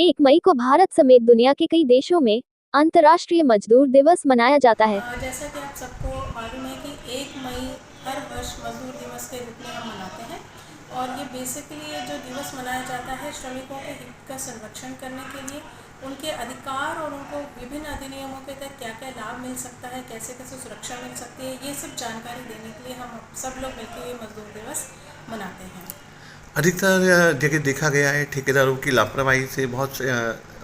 1 मई को भारत समेत दुनिया के कई देशों में अंतर्राष्ट्रीय मजदूर दिवस मनाया जाता है। जैसा कि आप सबको मालूम है कि 1 मई हर वर्ष मजदूर दिवस के रूप में हम मनाते हैं और ये बेसिकली ये जो दिवस मनाया जाता है श्रमिकों के हित का संरक्षण करने के लिए, उनके अधिकार और उनको विभिन्न अधिनियमों के तहत क्या क्या लाभ मिल सकता है, कैसे कैसे सुरक्षा मिल सकती है, ये सब जानकारी देने के लिए हम सब लोग मिलकर ये मजदूर दिवस मनाते हैं। अधिकतर जगह देखा गया है ठेकेदारों की लापरवाही से बहुत से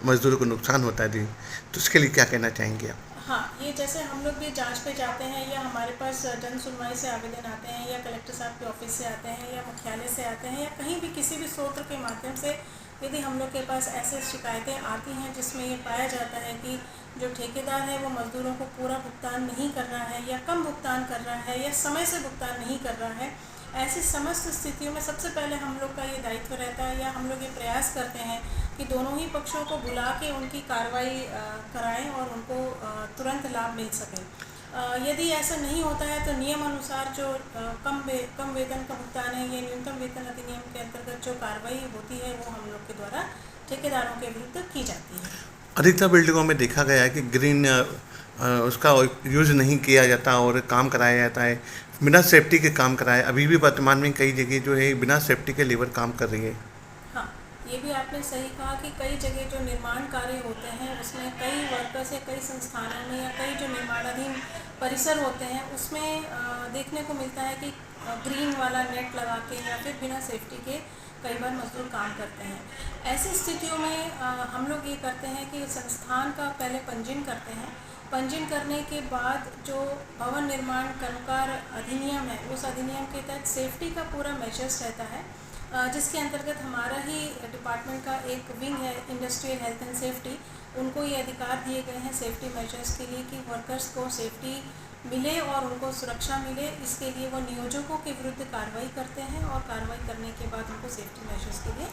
मजदूरों को नुकसान होता है जी, तो उसके लिए क्या कहना चाहेंगे आप? हाँ, ये जैसे हम लोग भी जांच पे जाते हैं या हमारे पास जन सुनवाई से आवेदन आते हैं या कलेक्टर साहब के ऑफिस से आते हैं या मुख्यालय से आते हैं या कहीं भी किसी भी स्रोत के माध्यम से यदि हम लोग के पास ऐसे शिकायतें आती हैं जिसमें ये पाया जाता है कि जो ठेकेदार है वो मज़दूरों को पूरा भुगतान नहीं कर रहा है या कम भुगतान कर रहा है या समय से भुगतान नहीं कर रहा है, ऐसी समस्त स्थितियों में सबसे पहले हम लोग का ये दायित्व रहता है या हम लोग ये प्रयास करते हैं कि दोनों ही पक्षों को बुला के उनकी कार्रवाई कराएं और उनको तुरंत लाभ मिल सके। यदि ऐसा नहीं होता है तो नियम अनुसार जो कम वेतन का भुगतान है या न्यूनतम वेतन अधिनियम के अंतर्गत जो कार्रवाई होती है वो हम लोग के द्वारा ठेकेदारों के विरुद्ध की जाती है। अधिकतर बिल्डिंगों में देखा गया है कि ग्रीन उसका यूज़ नहीं किया जाता और काम कराया जाता है, बिना सेफ्टी के काम कराया। अभी भी वर्तमान में कई जगह जो है बिना सेफ्टी के लेबर काम कर रही है। हाँ, ये भी आपने सही कहा कि कई जगह जो निर्माण कार्य होते हैं उसमें कई वर्कर्स या कई संस्थानों में या कई जो निर्माणाधीन परिसर होते हैं उसमें देखने को मिलता है कि ग्रीन वाला नेट लगा के या फिर बिना सेफ्टी के कई बार मजदूर काम करते हैं। ऐसी स्थितियों में हम लोग ये करते हैं कि संस्थान का पहले पंजीयन करते हैं। पंजीयन करने के बाद जो भवन निर्माण कर्मकार अधिनियम है उस अधिनियम के तहत सेफ्टी का पूरा मेजर्स रहता है, जिसके अंतर्गत हमारा ही डिपार्टमेंट का एक विंग है इंडस्ट्रियल हेल्थ एंड सेफ्टी, उनको ये अधिकार दिए गए हैं सेफ्टी मेजर्स के लिए कि वर्कर्स को सेफ्टी मिले और उनको सुरक्षा मिले। इसके लिए वो नियोजकों के विरुद्ध कार्रवाई करते हैं और कार्रवाई करने के बाद उनको सेफ्टी मेजर्स के लिए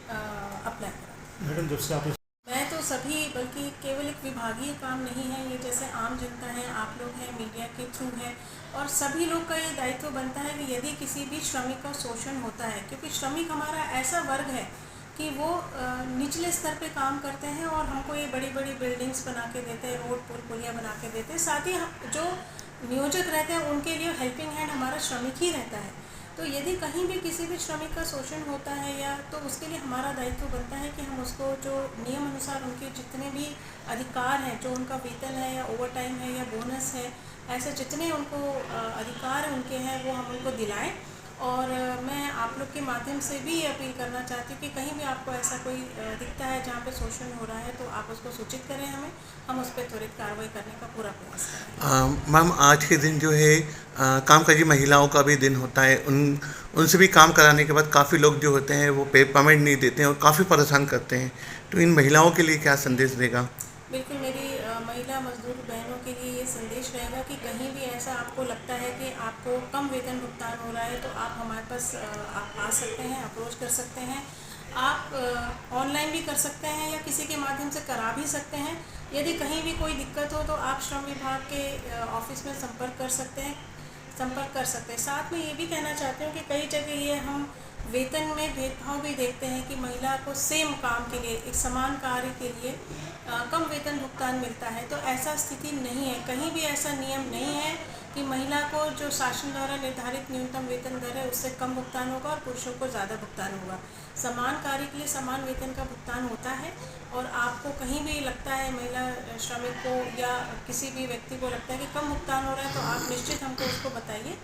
अप्लाई कराते हैं। मैडम, जब से आप मैं तो सभी, बल्कि केवल एक विभागीय काम नहीं है ये, जैसे आम जनता है, आप लोग हैं, मीडिया के थ्रू है और सभी लोग का ये दायित्व बनता है कि यदि किसी भी श्रमिक का शोषण होता है, क्योंकि श्रमिक हमारा ऐसा वर्ग है कि वो निचले स्तर पे काम करते हैं और हमको ये बड़ी बड़ी बिल्डिंग्स बना के देते हैं, रोड पुल पुलिया बना के देते हैं, साथ ही जो नियोजक रहते हैं उनके लिए हेल्पिंग हैंड हमारा श्रमिक ही रहता है। तो यदि कहीं भी किसी भी श्रमिक का शोषण होता है या तो उसके लिए हमारा दायित्व बनता है कि हम उसको जो नियम अनुसार उनके जितने भी अधिकार हैं, जो उनका वेतन है या ओवर टाइम है या बोनस है, ऐसे जितने उनको अधिकार उनके हैं वो हम उनको दिलाएं। और मैं आप लोग के माध्यम से भी ये अपील करना चाहती हूँ कि कहीं भी आपको ऐसा कोई दिखता है जहाँ पे शोषण हो रहा है तो आप उसको सूचित करें हमें, हम उस पर त्वरित कार्रवाई करने का पूरा प्रयास करें। मैम, आज के दिन जो है कामकाजी महिलाओं का भी दिन होता है। उनसे भी काम कराने के बाद काफ़ी लोग जो होते हैं वो पेमेंट नहीं देते हैं और काफ़ी परेशान करते हैं, तो इन महिलाओं के लिए क्या संदेश देगा? बिल्कुल, मेरी महिला मजदूर बहनों के लिए ये संदेश रहेगा कि कहीं भी ऐसा आपको लगता है कि आपको कम वेतन भुगतान हो रहा है तो आप हमारे पास आप आ सकते हैं, अप्रोच कर सकते हैं। आप ऑनलाइन भी कर सकते हैं या किसी के माध्यम से करा भी सकते हैं। यदि कहीं भी कोई दिक्कत हो तो आप श्रम विभाग के ऑफिस में संपर्क कर सकते हैं। साथ में ये भी कहना चाहती हूँ कि कई जगह ये हम वेतन में भेदभाव भी देखते हैं कि महिला को सेम काम के लिए, एक समान कार्य के लिए कम वेतन भुगतान मिलता है, तो ऐसा स्थिति नहीं है। कहीं भी ऐसा नियम नहीं है कि महिला को जो शासन द्वारा निर्धारित न्यूनतम वेतन दर है उससे कम भुगतान होगा और पुरुषों को ज़्यादा भुगतान होगा। समान कार्य के लिए समान वेतन का भुगतान होता है। और आपको कहीं भी लगता है महिला श्रमिक को या किसी भी व्यक्ति को लगता है कि कम भुगतान हो रहा है तो आप निश्चित हमको उसको बताइए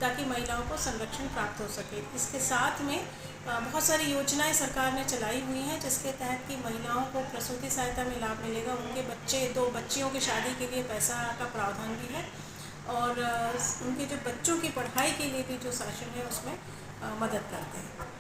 ताकि महिलाओं को संरक्षण प्राप्त हो सके। इसके साथ में बहुत सारी योजनाएं सरकार ने चलाई हुई हैं जिसके तहत कि महिलाओं को प्रसूति सहायता में लाभ मिलेगा, उनके बच्चे, 2 बच्चियों की शादी के लिए पैसा का प्रावधान भी है और उनके जो बच्चों की पढ़ाई के लिए भी जो शासन है उसमें मदद करते हैं।